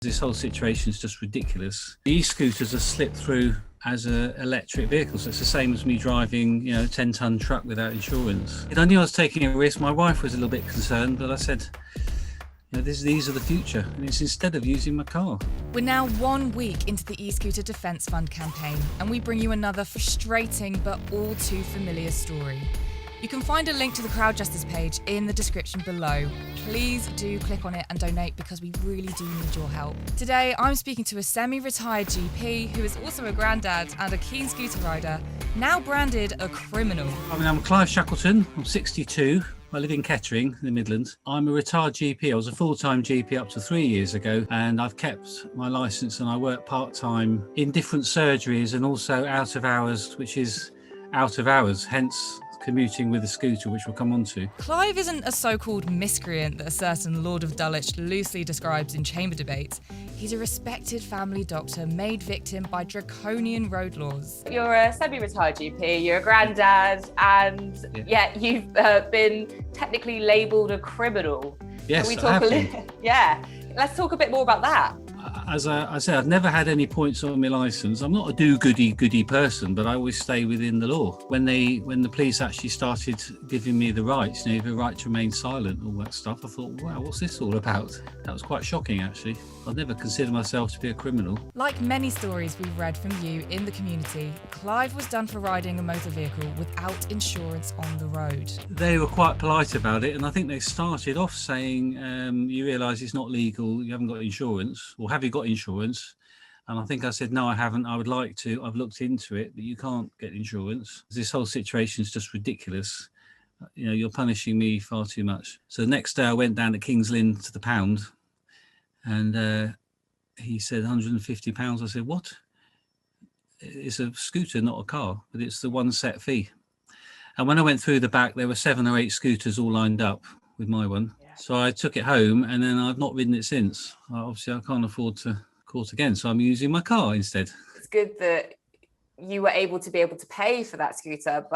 This whole situation is just ridiculous. The e-scooters are slipped through as an electric vehicle, so it's the same as me driving, a 10-ton truck without insurance. I knew I was taking a risk. My wife was a little bit concerned, but I said, these are the future, and it's instead of using my car. We're now 1 week into the e-scooter defence fund campaign, and we bring you another frustrating but all too familiar story. You can find a link to the Crowd Justice page in the description below. Please do click on it and donate because we really do need your help. Today, I'm speaking to a semi-retired GP who is also a granddad and a keen scooter rider, now branded a criminal. I'm Clive Shackleton, I'm 62. I live in Kettering, in the Midlands. I'm a retired GP. I was a full-time GP up to 3 years ago, and I've kept my licence and I work part-time in different surgeries and also out of hours, which is out of hours, hence commuting with a scooter, which we'll come on to. Clive isn't a so-called miscreant that a certain Lord of Dulwich loosely describes in chamber debates. He's a respected family doctor made victim by draconian road laws. You're a semi-retired GP, you're a granddad, and yet you've been technically labelled a criminal. Yes, Can we talk Yeah, let's talk a bit more about that. As I said, I've never had any points on my licence. I'm not a do-goody person, but I always stay within the law. When the police actually started giving me the rights, the right to remain silent, all that stuff, I thought, wow, what's this all about? That was quite shocking, actually. I'd never consider myself to be a criminal. Like many stories we've read from you in the community, Clive was done for riding a motor vehicle without insurance on the road. They were quite polite about it, and I think they started off saying, you realise it's not legal, you haven't got insurance, or have you got insurance? And I think I said, no, I haven't. I would like to. I've looked into it, but you can't get insurance. This whole situation is just ridiculous. You're punishing me far too much. So the next day I went down to King's Lynn to the pound, and he said £150. I said, what? It's a scooter, not a car, but it's the one set fee. And when I went through the back, there were 7 or 8 scooters all lined up with my one. So I took it home, and then I've not ridden it since. Obviously, I can't afford to court again, so I'm using my car instead. It's good that you were able to pay for that scooter,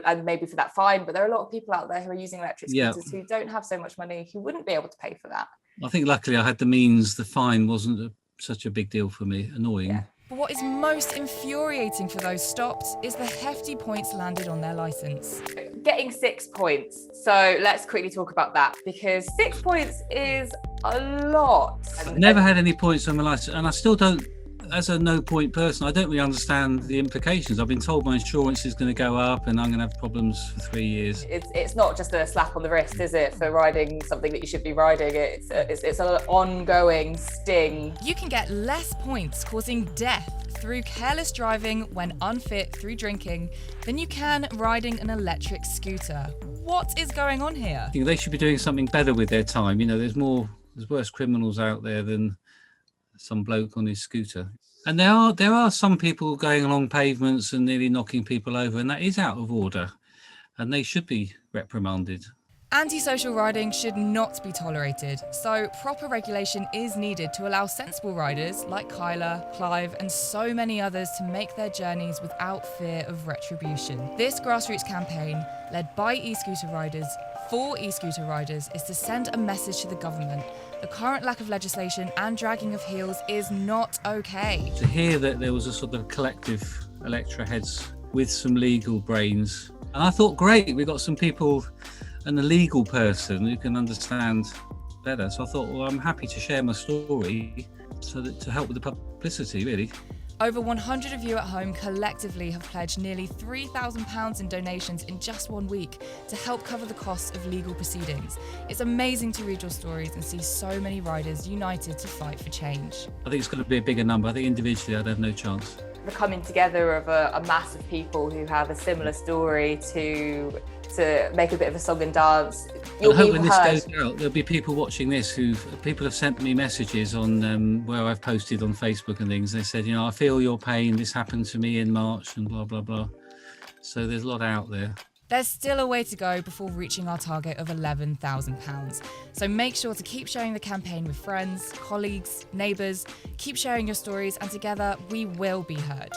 and maybe for that fine. But there are a lot of people out there who are using electric scooters who don't have so much money, who wouldn't be able to pay for that. I think luckily I had the means. The fine wasn't such a big deal for me. Annoying. Yeah. But what is most infuriating for those stopped is the hefty points landed on their licence. Getting 6 points. So let's quickly talk about that, because 6 points is a lot. I've never had any points on my licence, and I still don't. As a no-point person, I don't really understand the implications. I've been told my insurance is going to go up and I'm going to have problems for 3 years. It's not just a slap on the wrist, is it, for riding something that you should be riding? It's an ongoing sting. You can get less points causing death through careless driving when unfit through drinking than you can riding an electric scooter. What is going on here? I think they should be doing something better with their time. There's worse criminals out there than some bloke on his scooter. And there are some people going along pavements and nearly knocking people over, and that is out of order, and they should be reprimanded. Antisocial riding should not be tolerated, so proper regulation is needed to allow sensible riders like Kyla, Clive and so many others to make their journeys without fear of retribution. This grassroots campaign, led by e-scooter riders for e-scooter riders, is to send a message to the government. The current lack of legislation and dragging of heels is not okay. To hear that there was a sort of collective Electroheads with some legal brains, and I thought, great, we got some people and a legal person who can understand better. So I thought, well, I'm happy to share my story to help with the publicity, really. Over 100 of you at home collectively have pledged nearly £3,000 in donations in just 1 week to help cover the costs of legal proceedings. It's amazing to read your stories and see so many riders united to fight for change. I think it's going to be a bigger number. I think individually I'd have no chance. The coming together of a mass of people who have a similar story to make a bit of a song and dance. I hope when this goes out, there'll be people watching this people have sent me messages on where I've posted on Facebook and things. They said, I feel your pain. This happened to me in March and blah, blah, blah. So there's a lot out there. There's still a way to go before reaching our target of £11,000. So make sure to keep sharing the campaign with friends, colleagues, neighbours. Keep sharing your stories, and together we will be heard.